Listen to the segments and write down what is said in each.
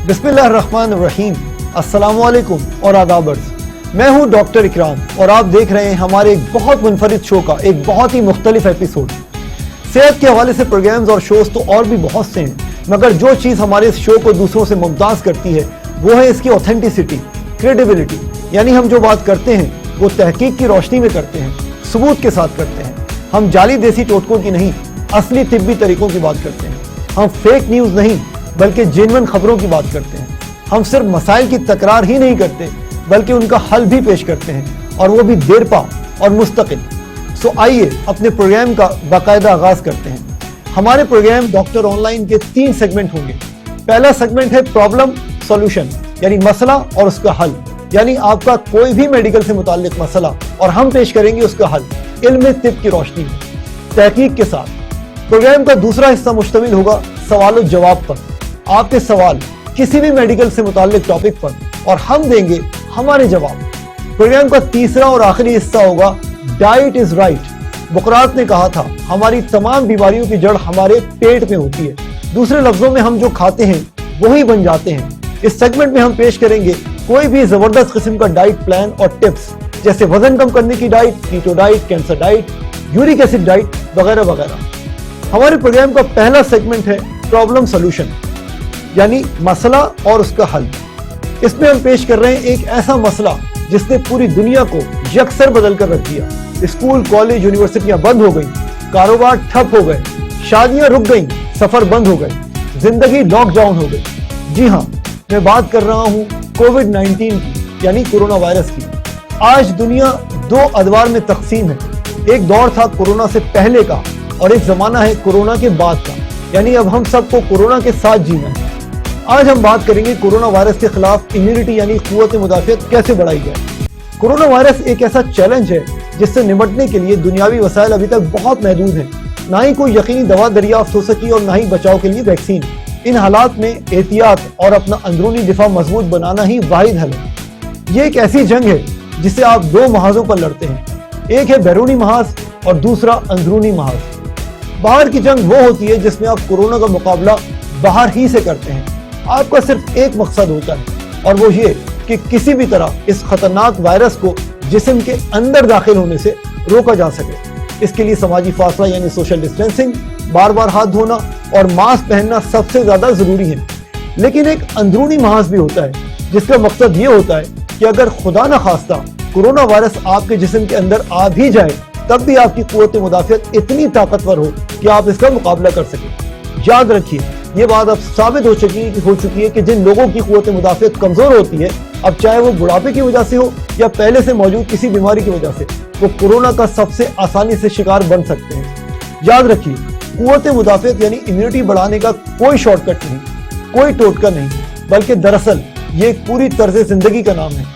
बिस्मिल्लाहिर्रहमानिर्रहीम, अस्सलाम वालेकुम और आदाबर्स। मैं हूं डॉक्टर इकराम और आप देख रहे हैं हमारे एक बहुत मुनफरिद शो का एक बहुत ही मुख्तलिफ एपिसोड। सेहत के हवाले से प्रोग्राम्स और शोज तो और भी बहुत से हैं, मगर जो चीज़ हमारे इस शो को दूसरों से मुमताज़ करती है वो है इसकी ऑथेंटिसिटी, क्रेडिबिलिटी। यानी हम जो बात करते हैं वो तहकीक की रोशनी में करते हैं, सबूत के साथ करते हैं। हम जाली देसी टोटकों की नहीं, असली तिब्बी तरीकों की बात करते हैं। हम फेक न्यूज़ नहीं बल्कि जेन्युइन खबरों की बात करते हैं। हम सिर्फ मसाइल की तकरार ही नहीं करते बल्कि उनका हल भी पेश करते हैं, और वो भी देरपा और मुस्तकिल। सो आइए अपने प्रोग्राम का बाकायदा आगाज करते हैं। हमारे प्रोग्राम डॉक्टर ऑनलाइन के 3 सेगमेंट होंगे। पहला सेगमेंट है प्रॉब्लम सॉल्यूशन, यानी मसला और उसका हल, यानी आपका कोई भी मेडिकल से मुताल्लिक मसला और हम पेश करेंगे उसका हल इल्म तिब की रोशनी में, तहकीक के साथ। प्रोग्राम का दूसरा हिस्सा मुश्तमिल होगा सवाल और जवाब पर। आपके सवाल किसी भी मेडिकल से मुताल्लिक टॉपिक पर और हम देंगे हमारे जवाब। प्रोग्राम का तीसरा और आखिरी हिस्सा होगा डाइट इज राइट। बुकरात ने कहा था हमारी तमाम बीमारियों की जड़ हमारे पेट में होती है। दूसरे लफ्जों में हम जो खाते हैं वही बन जाते हैं। इस सेगमेंट में हम पेश करेंगे कोई भी जबरदस्त किस्म का डाइट प्लान और टिप्स, जैसे वजन कम करने की diet, keto diet, cancer diet, uric acid diet वगैरह वगैरह। हमारे प्रोग्राम का पहला सेगमेंट है प्रॉब्लम सॉल्यूशन, यानी मसला और उसका हल। इसमें हम पेश कर रहे हैं एक ऐसा मसला जिसने पूरी दुनिया को यकसर बदल कर रख दिया। स्कूल, कॉलेज, यूनिवर्सिटियां बंद हो गई, कारोबार ठप हो गए, शादियां रुक गई, सफर बंद हो गए, जिंदगी लॉकडाउन हो गई। जी हाँ, मैं बात कर रहा हूँ कोविड-19 की, यानी कोरोना वायरस की। आज दुनिया 2 अदवार में तकसीम है। एक दौर था कोरोना से पहले का और एक जमाना है कोरोना के बाद का, यानी अब हम सबको कोरोना के साथ जीना है। आज हम बात करेंगे कोरोना वायरस के खिलाफ इम्यूनिटी यानी कुव्वत मुदाफियत कैसे बढ़ाई जाए। कोरोना वायरस एक ऐसा चैलेंज है जिससे निपटने के लिए दुनियावी वसाइल अभी तक बहुत महदूद हैं। ना ही कोई यकीनी दवा दरियाफ्त हो सकी और ना ही बचाव के लिए वैक्सीन। इन हालात में एहतियात और अपना अंदरूनी दिफा मजबूत बनाना ही वाहिद हल है। ये एक ऐसी जंग है जिसे आप 2 महाजों पर लड़ते हैं। एक है बैरूनी महाज और दूसरा अंदरूनी महाज। बाहर की जंग वो होती है जिसमें आप कोरोना का मुकाबला बाहर ही से करते हैं। आपका सिर्फ एक मकसद होता है और वो ये कि किसी भी तरह इस खतरनाक वायरस को जिस्म के अंदर दाखिल होने से रोका जा सके। इसके लिए समाजी फासला यानी सोशल डिस्टेंसिंग, बार बार हाथ धोना और मास्क पहनना सबसे ज्यादा जरूरी है। लेकिन एक अंदरूनी महाज भी होता है जिसका मकसद ये होता है कि अगर खुदा न खास्ता कोरोना वायरस आपके जिस्म के अंदर आ भी जाए तब भी आपकी कुव्वत मुदाफियत इतनी ताकतवर हो कि आप इसका मुकाबला कर सकें। याद रखिए, ये बात अब साबित हो चुकी है कि जिन लोगों की कुव्वत मुदाफियत कमजोर होती है, अब चाहे वो बुढ़ापे की वजह से हो या पहले से मौजूद किसी बीमारी की वजह से, वो कोरोना का सबसे आसानी से शिकार बन सकते हैं। याद रखिए, कुव्वत मुदाफियत यानी इम्यूनिटी बढ़ाने का कोई शॉर्टकट नहीं, कोई टोटका नहीं, बल्कि दरअसल ये एक पूरी तर्ज जिंदगी का नाम है।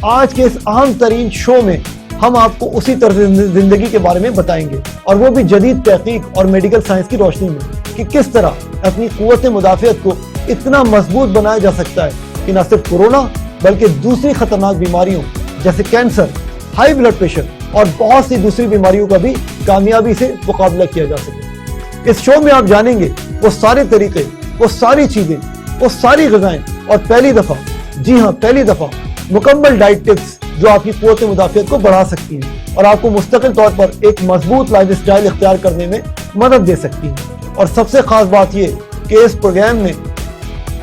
आज के इस अहम तरीन शो में हम आपको उसी तर्ज जिंदगी के बारे में बताएंगे, और वो भी जदीद तहकीक और मेडिकल साइंस की रोशनी में, कि किस तरह अपनी कुव्वत मुदाफियत को इतना मजबूत बनाया जा सकता है कि न सिर्फ कोरोना बल्कि दूसरी खतरनाक बीमारियों जैसे कैंसर, हाई ब्लड प्रेशर और बहुत सी दूसरी बीमारियों का भी कामयाबी से मुकाबला किया जा सके। इस शो में आप जानेंगे वो सारे तरीके, वो सारी चीजें, वो सारी ग़िज़ाएं और पहली दफा, जी हाँ पहली दफा, मुकम्मल डाइट टिप्स जो आपकी कुव्वत मुदाफियत को बढ़ा सकती हैं और आपको मुस्तकिल तौर पर एक मजबूत लाइफ स्टाइल इख्तियार करने में मदद दे सकती हैं। और सबसे खास बात ये कि इस प्रोग्राम में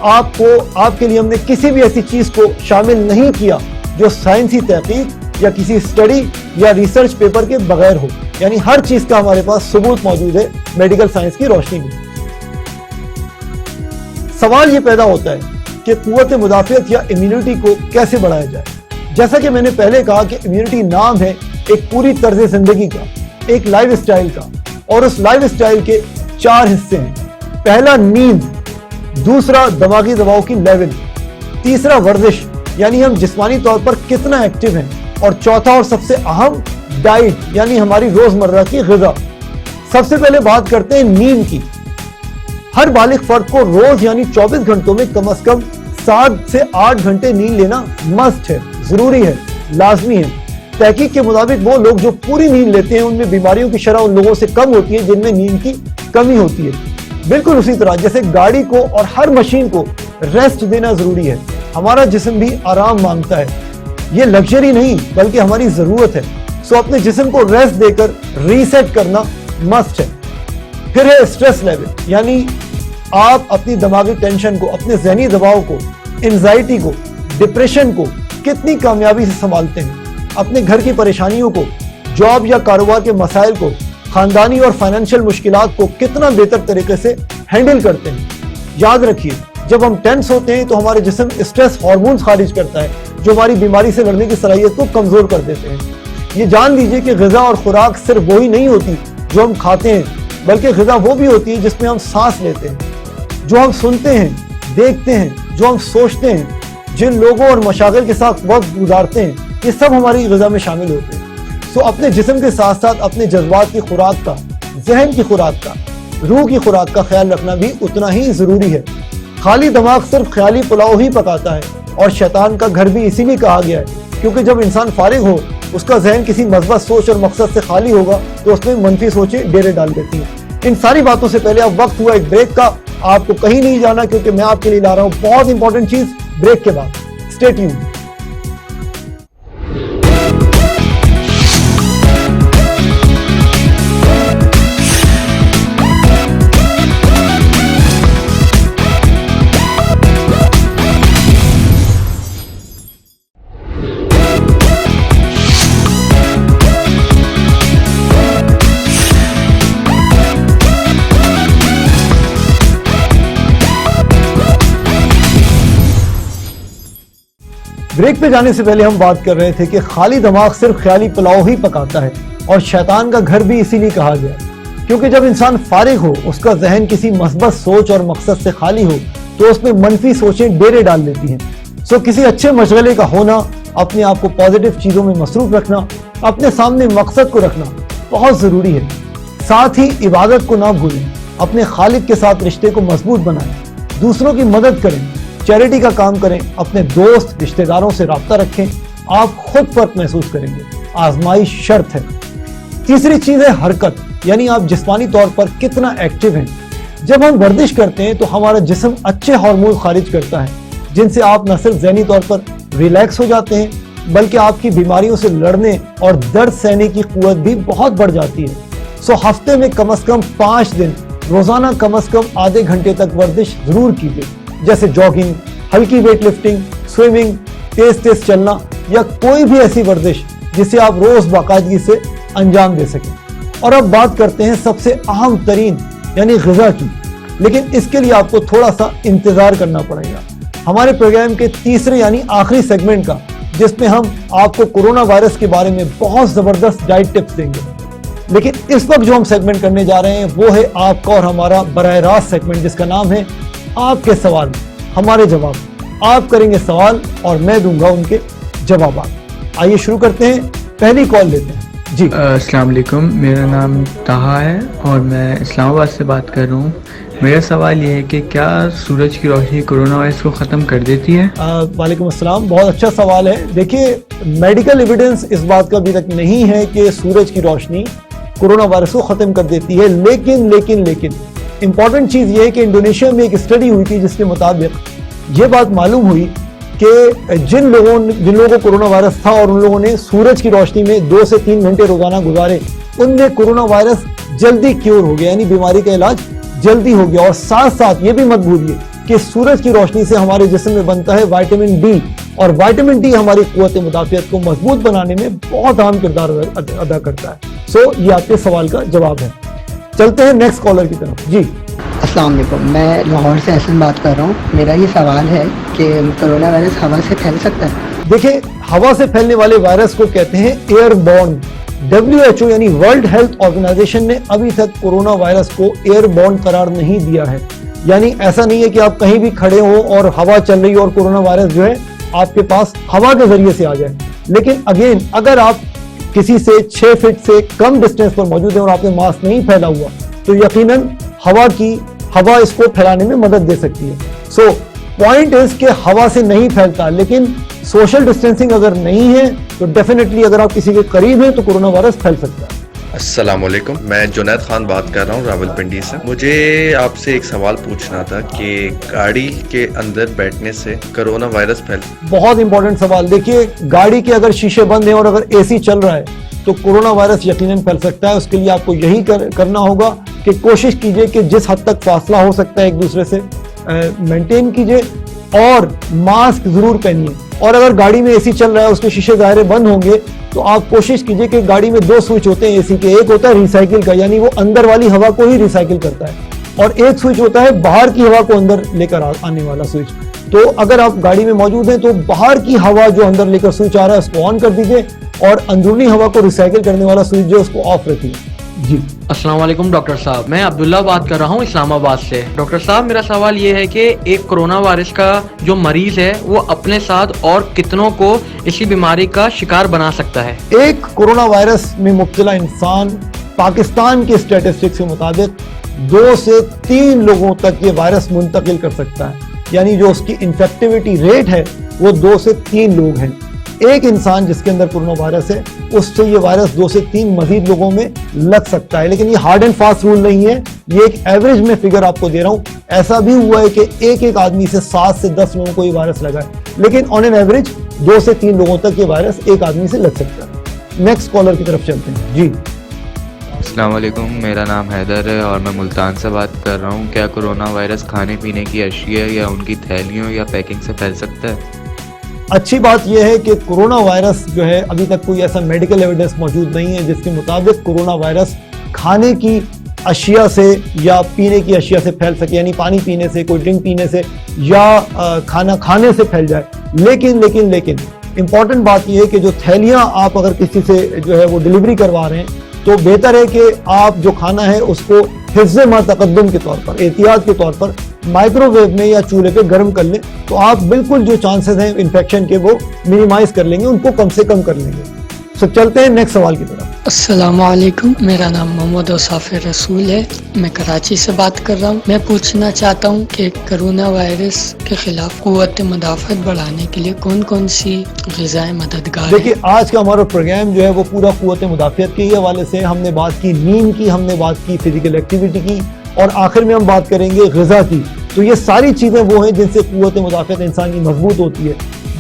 आपके लिए हमने किसी भी ऐसी चीज को शामिल नहीं किया जो साइंसी तहकीक या किसी स्टडी या रिसर्च पेपर के बगैर हो। यानी हर चीज का हमारे पास सबूत मौजूद है मेडिकल साइंस की रोशनी में। सवाल ये पैदा होता है कि कुव्वत मुदाफियत या इम्यूनिटी को कैसे बढ़ाया जाए। जैसा कि मैंने पहले कहा कि इम्यूनिटी नाम है एक पूरी तर्ज जिंदगी का, एक लाइफ स्टाइल का, और उस लाइफ स्टाइल के 4 हिस्से हैं। पहला नींद, दूसरा दिमागी दबाव की लेवल, तीसरा वर्जिश यानी हम जिस्मानी तौर पर कितना एक्टिव हैं, और चौथा और सबसे अहम डाइट यानी हमारी रोजमर्रा की ग़िज़ा। सबसे पहले बात करते हैं नींद की। हर बालिग फर्द को रोज यानी 24 घंटों में कम से कम 7 से 8 घंटे नींद लेना मस्ट है, जरूरी है, लाजमी है। तहकीक के मुताबिक वो लोग जो पूरी नींद लेते हैं उनमें बीमारियों की शरह उन लोगों से कम होती है जिनमें नींद की कमी होती है। बिल्कुल उसी तरह जैसे गाड़ी को और हर मशीन को ریسٹ دینا ضروری ہے. ہمارا جسم بھی آرام مانگتا ہے, یہ لگژری نہیں بلکہ ہماری ضرورت ہے. سو اپنے جسم کو ریسٹ دے کر ریسیٹ کرنا مسٹ ہے. پھر ہے اسٹریس لیول, یعنی آپ اپنی دماغی ٹینشن کو, اپنے ذہنی دباؤ کو, انزائٹی کو, ڈپریشن کو کتنی کامیابی سے سنبھالتے ہیں, اپنے گھر کی پریشانیوں کو, جاب یا کاروبار کے مسائل کو, خاندانی اور فائنینشیل مشکلات کو کتنا بہتر طریقے سے ہینڈل کرتے ہیں. یاد رکھیے, جب ہم ٹینس ہوتے ہیں تو ہمارے جسم اسٹریس ہارمونز خارج کرتا ہے جو ہماری بیماری سے لڑنے کی صلاحیت کو کمزور کر دیتے ہیں. یہ جان لیجئے کہ غذا اور خوراک صرف وہی نہیں ہوتی جو ہم کھاتے ہیں, بلکہ غذا وہ بھی ہوتی ہے جس میں ہم سانس لیتے ہیں, جو ہم سنتے ہیں, دیکھتے ہیں, جو ہم سوچتے ہیں, جن لوگوں اور مشاغل کے ساتھ وقت گزارتے ہیں, یہ سب ہماری غذا میں شامل ہوتے ہیں. سو اپنے جسم کے ساتھ ساتھ اپنے جذبات کی خوراک کا, ذہن کی خوراک کا, روح کی خوراک کا خیال رکھنا بھی اتنا ہی ضروری ہے. خالی دماغ صرف خیالی پلاؤ ہی پکاتا ہے, اور شیطان کا گھر بھی اسی لیے کہا گیا ہے کیونکہ جب انسان فارغ ہو, اس کا ذہن کسی مثبت سوچ اور مقصد سے خالی ہوگا تو اس میں منفی سوچیں ڈیرے ڈال دیتی ہیں. ان ساری باتوں سے پہلے اب وقت ہوا ایک بریک کا. آپ کو کہیں نہیں جانا کیونکہ میں آپ کے لیے لا رہا ہوں بہت امپورٹنٹ چیز بریک کے بعد. Stay tuned. بریک پہ جانے سے پہلے ہم بات کر رہے تھے کہ خالی دماغ صرف خیالی پلاؤ ہی پکاتا ہے, اور شیطان کا گھر بھی اسی لیے کہا گیا ہے کیونکہ جب انسان فارغ ہو, اس کا ذہن کسی مثبت سوچ اور مقصد سے خالی ہو تو اس میں منفی سوچیں ڈیرے ڈال دیتی ہیں. سو کسی اچھے مشغلے کا ہونا, اپنے آپ کو پازیٹیو چیزوں میں مصروف رکھنا, اپنے سامنے مقصد کو رکھنا بہت ضروری ہے. ساتھ ہی عبادت کو نہ بھولیں, اپنے خالق کے ساتھ رشتے کو مضبوط بنائیں, دوسروں کی مدد کریں, چیریٹی کا کام کریں, اپنے دوست رشتہ داروں سے رابطہ رکھیں. آپ خود فرق محسوس کریں گے, آزمائش شرط ہے. تیسری چیز ہے حرکت, یعنی آپ جسمانی طور پر کتنا ایکٹیو ہیں. جب ہم ورزش کرتے ہیں تو ہمارا جسم اچھے ہارمون خارج کرتا ہے جن سے آپ نہ صرف ذہنی طور پر ریلیکس ہو جاتے ہیں بلکہ آپ کی بیماریوں سے لڑنے اور درد سہنے کی قوت بھی بہت بڑھ جاتی ہے. سو ہفتے میں کم از کم 5 دن روزانہ کم از کم آدھے گھنٹے تک ورزش ضرور کیجیے, جیسے جاگنگ, ہلکی ویٹ لفٹنگ, سوئمنگ, تیز چلنا یا کوئی بھی ایسی ورزش جسے آپ روز باقاعدگی سے انجام دے سکیں. اور اب بات کرتے ہیں سب سے اہم ترین یعنی غذا کی, لیکن اس کے لیے آپ کو تھوڑا سا انتظار کرنا پڑے گا ہمارے پروگرام کے تیسرے یعنی آخری سیگمنٹ کا, جس میں ہم آپ کو کورونا وائرس کے بارے میں بہت زبردست ڈائٹ ٹپس دیں گے. لیکن اس وقت جو ہم سیگمنٹ کرنے جا رہے ہیں وہ ہے آپ کا اور ہمارا براہ راست سیگمنٹ, جس کا نام ہے آپ کے سوال ہمارے جواب. آپ کریں گے سوال اور میں دوں گا ان کے جوابات. آئیے شروع کرتے ہیں, پہلی کال لیتے ہیں. جی السلام علیکم, میرا نام طہا ہے اور میں اسلام آباد سے بات کر رہا ہوں. میرا سوال یہ ہے کہ کیا سورج کی روشنی کورونا وائرس کو ختم کر دیتی ہے؟ وعلیکم السلام, بہت اچھا سوال ہے. دیکھیے, میڈیکل ایویڈنس اس بات کا ابھی تک نہیں ہے کہ سورج کی روشنی کورونا وائرس کو ختم کر دیتی ہے. لیکن امپورٹنٹ چیز یہ ہے کہ انڈونیشیا میں ایک اسٹڈی ہوئی تھی جس کے مطابق یہ بات معلوم ہوئی کہ جن لوگوں کو کورونا وائرس تھا اور ان لوگوں نے سورج کی روشنی میں 2 سے 3 گھنٹے روزانہ گزارے, ان میں کورونا وائرس جلدی کیور ہو گیا, یعنی بیماری کا علاج جلدی ہو گیا. اور ساتھ یہ بھی مت بھولیے کہ سورج کی روشنی سے ہمارے جسم میں بنتا ہے وائٹامن ڈی, اور وائٹامن ڈی ہماری قوت مدافعت کو مضبوط بنانے میں بہت اہم کردار ادا کرتا ہے. سو یہ آپ کے سوال کا جواب ہے. چلتے ہیں نیکسٹ کالر کی طرف. جی السلام علیکم, میں لاہور سے احسن بات کر رہا ہوں. میرا یہ سوال ہے کہ کرونا وائرس ہوا سے پھیل سکتا ہے؟ دیکھیں, ہوا سے پھیلنے والے وائرس کو کہتے ہیں ایئر بورن. WHO یعنی ورلڈ ہیلتھ آرگنائزیشن نے ابھی تک کورونا وائرس کو ایئر بورن قرار نہیں دیا ہے. یعنی ایسا نہیں ہے کہ آپ کہیں بھی کھڑے ہو اور ہوا چل رہی ہو اور کورونا وائرس جو ہے آپ کے پاس ہوا کے ذریعے سے آ جائے. لیکن اگین, اگر آپ کسی سے 6 فٹ سے کم ڈسٹینس پر موجود ہیں اور آپ نے ماسک نہیں پھیلا ہوا تو یقیناً ہوا اس کو پھیلانے میں مدد دے سکتی ہے. سو پوائنٹ از کہ ہوا سے نہیں پھیلتا, لیکن سوشل ڈسٹینسنگ اگر نہیں ہے تو ڈیفینیٹلی اگر آپ کسی کے قریب ہیں تو کورونا وائرس پھیل سکتا ہے. السلام علیکم، میں جنید خان بات کر رہا ہوں راولپنڈی سے. مجھے آپ سے ایک سوال پوچھنا تھا کہ گاڑی کے اندر بیٹھنے سے کرونا وائرس پھیل. بہت امپورٹنٹ سوال. دیکھیے گاڑی کے اگر شیشے بند ہیں اور اگر اے سی چل رہا ہے تو کورونا وائرس یقیناً پھیل سکتا ہے. اس کے لیے آپ کو یہی کرنا ہوگا کہ کوشش کیجئے کہ جس حد تک فاصلہ ہو سکتا ہے ایک دوسرے سے مینٹین کیجئے اور ماسک ضرور پہنیے. اور اگر گاڑی میں اے سی چل رہا ہے اس کے شیشے ظاہر بند ہوں گے تو آپ کوشش کیجئے کہ گاڑی میں 2 سوئچ ہوتے ہیں اے سی کے. ایک ہوتا ہے ریسائکل کا، یعنی وہ اندر والی ہوا کو ہی ریسائکل کرتا ہے، اور ایک سوئچ ہوتا ہے باہر کی ہوا کو اندر لے کر آنے والا سوئچ. تو اگر آپ گاڑی میں موجود ہیں تو باہر کی ہوا جو اندر لے کر سوئچ آ رہا ہے اس کو آن کر دیجئے اور اندرونی ہوا کو ریسائکل کرنے والا سوئچ جو اس کو آف رکھیے. جی السلام علیکم ڈاکٹر صاحب، میں عبداللہ بات کر رہا ہوں اسلام آباد سے. ڈاکٹر صاحب میرا سوال یہ ہے کہ ایک کرونا وائرس کا جو مریض ہے وہ اپنے ساتھ اور کتنوں کو اسی بیماری کا شکار بنا سکتا ہے؟ ایک کرونا وائرس میں مبتلا انسان پاکستان کے اسٹیٹسٹکس کے مطابق 2 سے 3 لوگوں تک یہ وائرس منتقل کر سکتا ہے. یعنی جو اس کی انفیکٹیوٹی ریٹ ہے وہ 2 سے 3 لوگ ہیں. ایک انسان جس کے اندر کرونا وائرس ہے اس سے یہ وائرس 2 سے 3 مزید لوگوں میں لگ سکتا ہے. لیکن یہ ہارڈ اینڈ فاسٹ رول نہیں ہے، یہ ایک ایوریج میں فگر آپ کو دے رہا ہوں. ایسا بھی ہوا ہے کہ ایک آدمی سے 7 سے 10 لوگوں کو یہ وائرس لگا ہے، لیکن آن این ایوریج 2 سے 3 لوگوں تک یہ وائرس ایک آدمی سے لگ سکتا ہے. نیکسٹ کالر کی طرف چلتے ہیں. جی السلام علیکم، میرا نام حیدر ہے اور میں ملتان سے بات کر رہا ہوں. کیا کرونا وائرس کھانے پینے کی اشیاء یا ان کی تھیلیوں یا پیکنگ سے پھیل سکتا ہے؟ اچھی بات یہ ہے کہ کرونا وائرس جو ہے ابھی تک کوئی ایسا میڈیکل ایویڈنس موجود نہیں ہے جس کے مطابق کرونا وائرس کھانے کی اشیاء سے یا پینے کی اشیاء سے پھیل سکے، یعنی پانی پینے سے، کوئی ڈرنک پینے سے یا کھانا کھانے سے پھیل جائے. لیکن امپورٹنٹ بات یہ ہے کہ جو تھیلیاں آپ اگر کسی سے جو ہے وہ ڈیلیوری کروا رہے ہیں تو بہتر ہے کہ آپ جو کھانا ہے اس کو حفظ ما تقدم کے طور پر، احتیاط کے طور پر مائکرو ویو میں یا چولہے پہ گرم کر لیں تو آپ بالکل جو چانسز ہیں انفیکشن کے وہ منیمائز کر لیں گے، ان کو کم سے کم کر لیں گے. سو چلتے ہیں نیکسٹ سوال کی طرف. السلام علیکم، میرا نام محمد اوصاف رسول ہے، میں کراچی سے بات کر رہا ہوں. میں پوچھنا چاہتا ہوں کہ کرونا وائرس کے خلاف قوت مدافعت بڑھانے کے لیے کون کون سی غذائیں مددگار ہیں؟ دیکھیے آج کا ہمارا پروگرام جو ہے وہ پورا قوت مدافعت کے ہی حوالے سے. ہم نے بات کی نیند کی، ہم نے بات کی فزیکل ایکٹیویٹی کی، اور آخر میں ہم بات کریں گے غذا کی. تو یہ ساری چیزیں وہ ہیں جن سے قوت مدافعت انسان کی مضبوط ہوتی ہے.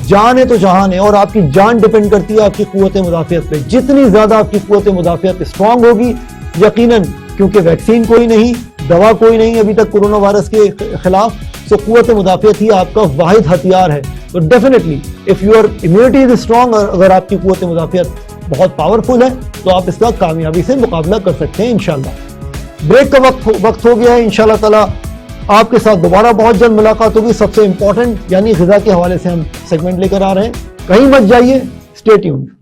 جان ہے تو جہان ہے، اور آپ کی جان ڈیپینڈ کرتی ہے آپ کی قوت مدافعت پہ. جتنی زیادہ آپ کی قوت مدافعت اسٹرانگ ہوگی، یقیناً کیونکہ ویکسین کوئی نہیں، دوا کوئی نہیں ابھی تک کرونا وائرس کے خلاف، تو قوت مدافعت ہی آپ کا واحد ہتھیار ہے. تو definitely if your immunity is strong, اگر آپ کی قوت مدافعت بہت پاورفل ہے تو آپ اس کا کامیابی سے مقابلہ کر سکتے ہیں انشاءاللہ. بریک کا وقت ہو گیا ہے. انشاءاللہ تعالی آپ کے ساتھ دوبارہ بہت جلد ملاقات ہوگی. سب سے امپورٹنٹ یعنی غذا کے حوالے سے ہم سیگمنٹ لے کر آ رہے ہیں. کہیں مت جائیے، اسٹے ٹیونڈ.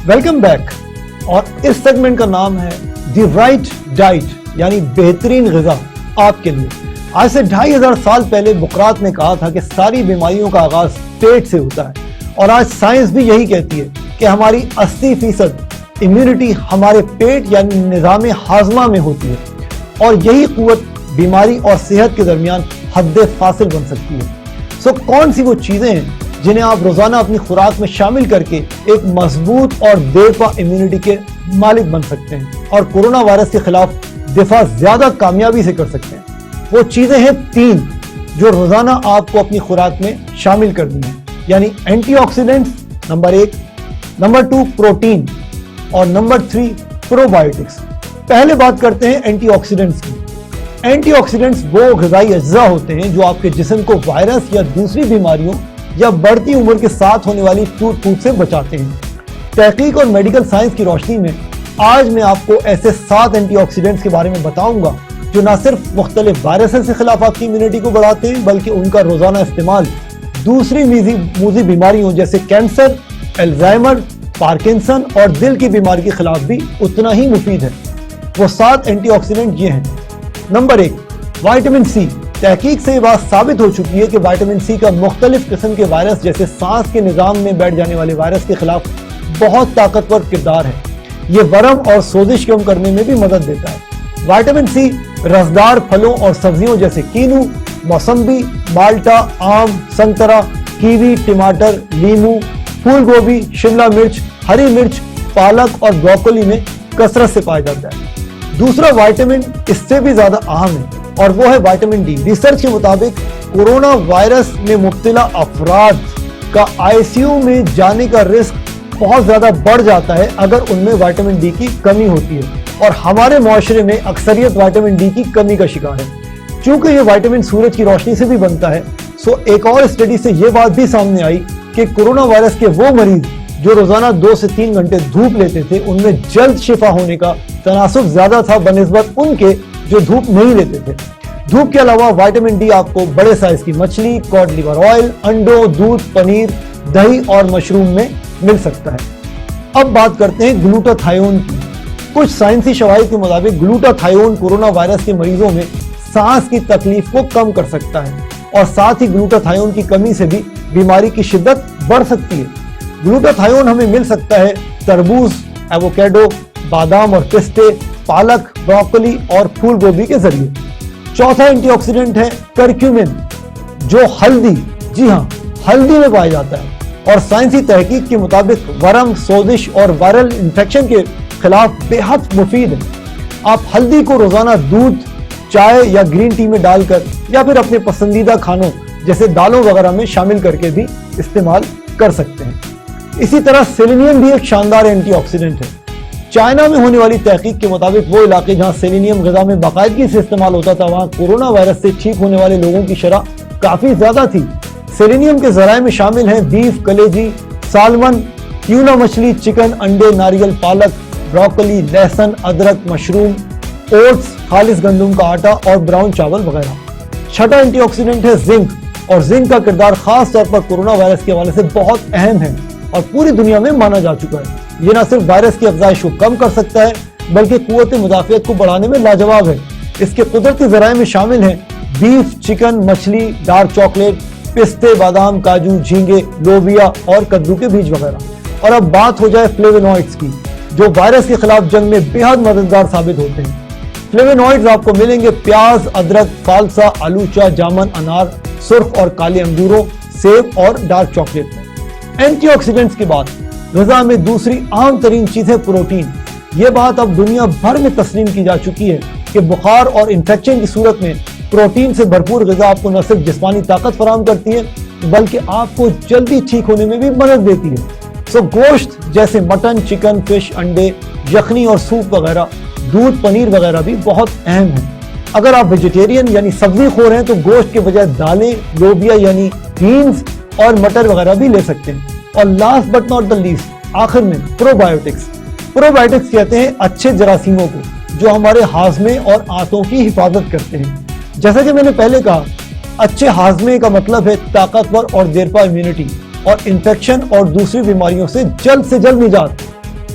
Welcome back. اور اس سیگمنٹ کا نام ہے دی رائٹ ڈائٹ، یعنی بہترین غذا آپ کے لیے. آج سے 2500 سال پہلے بقراط نے کہا تھا کہ ساری بیماریوں کا آغاز پیٹ سے ہوتا ہے، اور آج سائنس بھی یہی کہتی ہے کہ ہماری 80% امیونٹی ہمارے پیٹ یعنی نظام ہاضمہ میں ہوتی ہے، اور یہی قوت بیماری اور صحت کے درمیان حد فاصل بن سکتی ہے. سو کون سی وہ چیزیں ہیں جنہیں آپ روزانہ اپنی خوراک میں شامل کر کے ایک مضبوط اور بے پا امیونٹی کے مالک بن سکتے ہیں اور کرونا وائرس کے خلاف دفاع زیادہ کامیابی سے کر سکتے ہیں؟ وہ چیزیں ہیں 3 جو روزانہ آپ کو اپنی خوراک میں شامل کرنی ہیں، یعنی antioxidants number 1، number 2 protein, اور نمبر 3 پرو بایوٹکس. پہلے بات کرتے ہیں اینٹی آکسیڈنٹس کی. اینٹی آکسیڈنٹس وہ غذائی اجزاء ہوتے ہیں جو آپ کے جسم کو وائرس یا دوسری بیماریوں یا بڑھتی عمر کے ساتھ ہونے والی ٹوٹ پھوٹ سے بچاتے ہیں. تحقیق اور میڈیکل سائنس کی روشنی میں آج میں آپ کو ایسے 7 اینٹی آکسیڈنٹس کے بارے میں بتاؤں گا جو نہ صرف مختلف وائرسز کے خلاف آپ کی امیونٹی کو بڑھاتے ہیں بلکہ ان کا روزانہ استعمال دوسری موذی بیماریوں جیسے کینسر، الزائمر، پارکنسن اور دل کی بیماری کے خلاف بھی اتنا ہی مفید ہے. वो 7 एंटीऑक्सीडेंट ये हैं। Number 1, vitamin C. तहकीक से ये बात साबित हो चुकी है कि विटामिन सी का मुख्तलिफ किस्म के वायरस जैसे सांस के निज़ाम में बैठ जाने वाले वायरस के खिलाफ बहुत ताकतवर किरदार है। ये वर्म और सोजिश कम करने में भी मदद देता है। विटामिन सी रसदार फलों और सब्जियों जैसे कीनू, मौसम्बी, माल्टा, आम, संतरा, कीवी, टमाटर, लीमू, फूल गोभी, शिमला मिर्च, हरी मिर्च, पालक और ब्रोकोली में कसरत से पाया जाता है। दूसरा विटामिन इससे भी ज्यादा अहम है और वो है विटामिन डी। रिसर्च के मुताबिक कोरोना वायरस में मुब्तला अफराद का आईसीयू में जाने का रिस्क बहुत ज्यादा बढ़ जाता है अगर उनमें विटामिन डी की कमी होती है, और हमारे मुआशरे में अक्सरियत विटामिन डी की कमी का शिकार है। चूंकि ये विटामिन सूरज की रोशनी से भी बनता है, सो एक और स्टडी से ये बात भी सामने आई कि कोरोना वायरस के वो मरीज जो रोजाना 2 से 3 घंटे धूप लेते थे उनमें जल्द शिफा होने का तनासुब ज्यादा था बनिस्बत उनके जो धूप नहीं लेते थे। धूप के अलावा विटामिन डी आपको बड़े साइज की मछली, कॉड लिवर ऑयल, अंडों, दूध, पनीर, दही और मशरूम में मिल सकता है। अब बात करते हैं ग्लूटाथायोन की। कुछ साइंसी शवाहिद के मुताबिक ग्लूटाथायोन कोरोना वायरस के मरीजों में सांस की तकलीफ को कम कर सकता है और साथ ही ग्लूटाथायोन की कमी से भी बीमारी की शिद्दत बढ़ सकती है। ग्लूटाथायोन हमें मिल सकता है तरबूज, एवोकेडो, बादाम और पिस्ते, पालक, ब्रोकोली और फूल गोभी के जरिए। चौथा एंटीऑक्सीडेंट है करक्यूमिन, जो हल्दी, जी हाँ, हल्दी में पाया जाता है और साइंसी तहकीक के मुताबिक वर्म, सोजिश और वायरल इन्फेक्शन के खिलाफ बेहद मुफीद है। आप हल्दी को रोजाना दूध, चाय या ग्रीन टी में डालकर या फिर अपने पसंदीदा खानों जैसे दालों वगैरह में शामिल करके भी इस्तेमाल कर सकते हैं। इसी तरह सेलेनियम भी एक शानदार एंटीऑक्सीडेंट है। चाइना में होने वाली तहकीक के मुताबिक वो इलाके जहां सेलेनियम ग़िज़ा में बाकायदगी से इस्तेमाल होता था, वहां कोरोना वायरस से ठीक होने वाले लोगों की शरह काफी ज्यादा थी। सेलेनियम के ज़राए में शामिल हैं बीफ, कलेजी, सालमन, ट्यूना मछली, चिकन, अंडे, नारियल, पालक, ब्रोकोली, लहसुन, अदरक, मशरूम, ओट्स, खालिस गंदम का आटा और ब्राउन चावल वगैरह। छठा एंटीऑक्सीडेंट है जिंक, और जिंक का किरदार खास तौर पर कोरोना वायरस के हवाले से बहुत अहम है और पूरी दुनिया में माना जा चुका है। ये न सिर्फ वायरस की अफजाइश को कम कर सकता है बल्कि कुव्वत मुदाफियत को बढ़ाने में लाजवाब है। इसके कुदरती ज़राए में शामिल हैं बीफ, चिकन, मछली, डार्क चॉकलेट, पिस्ते, बादाम, काजू, झींगे, लोबिया और कद्दू के बीज वगैरह। और अब बात हो जाए फ्लेवोनॉइड्स की, जो वायरस के खिलाफ जंग में बेहद मददगार साबित होते हैं। फ्लेवोनॉइड्स आपको मिलेंगे प्याज, अदरक, फालसा, आलूचा, जामुन, अनार, सुर्ख और काले अंगूरों, सेब और डार्क चॉकलेट में। एंटीऑक्सीडेंट्स की बात, ग़िज़ा में दूसरी आम तरीन चीज है प्रोटीन। ये बात अब दुनिया भर में तस्लीम की जा चुकी है कि बुखार और इन्फेक्शन की सूरत में प्रोटीन से भरपूर ग़िज़ा आपको न सिर्फ जिस्मानी ताकत फराहम करती है बल्कि आपको जल्दी ठीक होने में भी मदद देती है। सो गोश्त जैसे मटन, चिकन, फिश, अंडे, यखनी और सूप वगैरह, दूध, पनीर वगैरह भी बहुत अहम है। अगर आप वेजिटेरियन यानी सब्जी खोर हैं तो गोश्त के बजाय दालें, लोबिया यानी बीन्स और मटर वगैरह भी ले सकते हैं। और last but not the least, आखिर में प्रोबायोटिक्स। प्रोबायोटिक्स कहते हैं अच्छे जरासीमों को जो हमारे हाजमे और आंतों की हिफाजत करते हैं। जैसा कि मैंने पहले कहा, अच्छे हाजमे का मतलब है ताकतवर और देरपा इम्यूनिटी और इन्फेक्शन और दूसरी बीमारियों से जल्द निजात।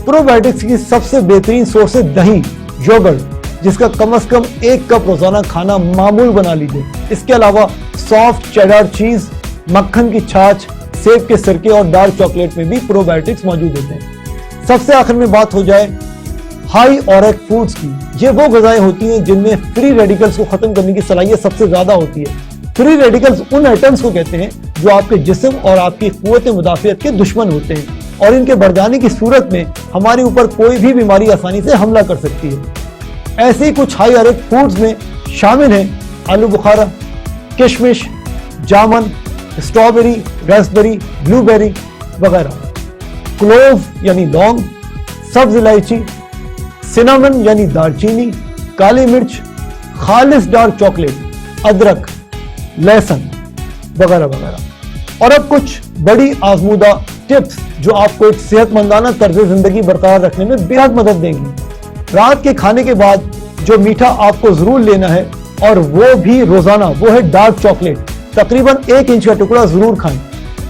प्रोबायोटिक्स की सबसे बेहतरीन सोर्स है दही, योगर्ट, जिसका कम से कम 1 कप रोजाना खाना मामूल बना लीजिए। इसके अलावा सॉफ्ट चेडर चीज, मक्खन की छाछ, सेब के सिरके और डार्क चॉकलेट में भी प्रोबायोटिक्स मौजूद होते हैं। सबसे आखिर में बात हो जाए हाई ऑरेक फूड्स की। ये वो ग़िज़ाएं होती हैं जिनमें फ्री रेडिकल्स को खत्म करने की सलाहियत सबसे ज्यादा होती है। फ्री रेडिकल्स उन एटम्स को कहते हैं जो आपके जिस्म और आपकी कुव्वत मुदाफियत के दुश्मन होते हैं और इनके बढ़ जाने की सूरत में हमारे ऊपर कोई भी बीमारी आसानी से हमला कर सकती है। ऐसे ही कुछ हाई ऑरेक फूड्स में शामिल हैं आलू बुखारा, किशमिश, जामुन, स्ट्रॉबेरी, रास्पबेरी, ब्लूबेरी वगैरह, क्लोव यानी लौंग, सब्ज इलायची, सिनामन यानी दालचीनी, काली मिर्च, खालिस डार्क चॉकलेट, अदरक, लहसुन वगैरह वगैरह। और अब कुछ बड़ी आजमूदा टिप्स जो आपको एक सेहतमंदाना तर्ज जिंदगी बरकरार रखने में बेहद मदद देंगी। रात के खाने के बाद जो मीठा आपको जरूर लेना है और वो भी रोजाना, वो है डार्क चॉकलेट। तकरीबन 1 इंच का टुकड़ा जरूर खाएं।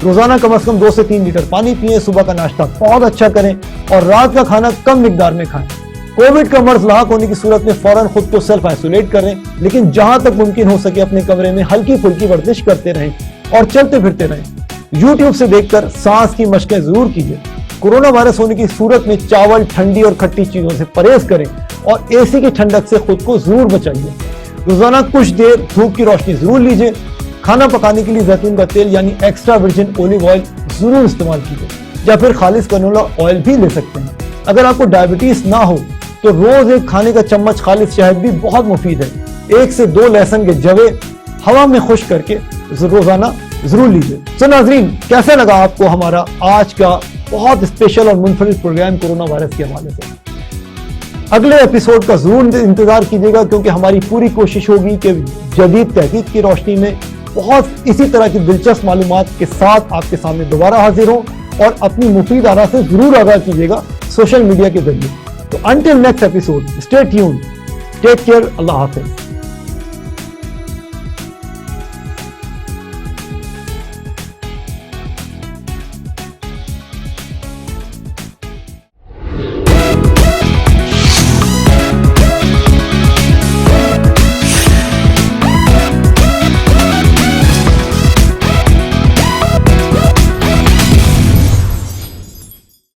रोजाना कम से कम 2 से 3 लीटर पानी पिएं। सुबह का नाश्ता बहुत अच्छा करें और रात का खाना कम मिकदार में खाएं। कोविड का मर्ज लाक होने की सूरत में फौरन खुद को सेल्फ आइसोलेट करें, लेकिन जहां तक मुमकिन हो सके अपने कमरे में हल्की फुल्की वर्जिश करते रहें और चलते फिरते रहें। YouTube से देखकर सांस की मशकें जरूर कीजिए। कोरोना वायरस होने की सूरत में चावल, ठंडी और खट्टी चीजों से परहेज करें और एसी की ठंडक से खुद को जरूर बचाइए। रोजाना कुछ देर धूप की रोशनी जरूर लीजिए। खाना पकाने के लिए जैतून का तेल यानी एक्स्ट्रा वर्जिन ओलिव ऑयल जरूर इस्तेमाल कीजिए, या फिर खालिस कैनोला ऑयल भी ले सकते हैं। अगर आपको डायबिटीज ना हो तो रोज एक खाने का चम्मच खालिस शहद भी बहुत मुफीद है। 1 से 2 लहसुन के जवे हवा में खुश्क करके रोजाना जरूर लीजिए। तो नाजरीन, कैसा लगा आपको हमारा आज का बहुत स्पेशल और मुनफरिद प्रोग्राम कोरोना वायरस के हवाले से? अगले एपिसोड का जरूर इंतजार कीजिएगा, क्योंकि हमारी पूरी कोशिश होगी कि जदीद तहकीक की रोशनी में बहुत इसी तरह की दिलचस्प मालूमात के साथ आपके सामने दोबारा हाजिर हों, और अपनी मुफीद आरा से जरूर आगाह कीजिएगा सोशल मीडिया के जरिए। तो until next episode, stay tuned, take care, Allah हाफिज।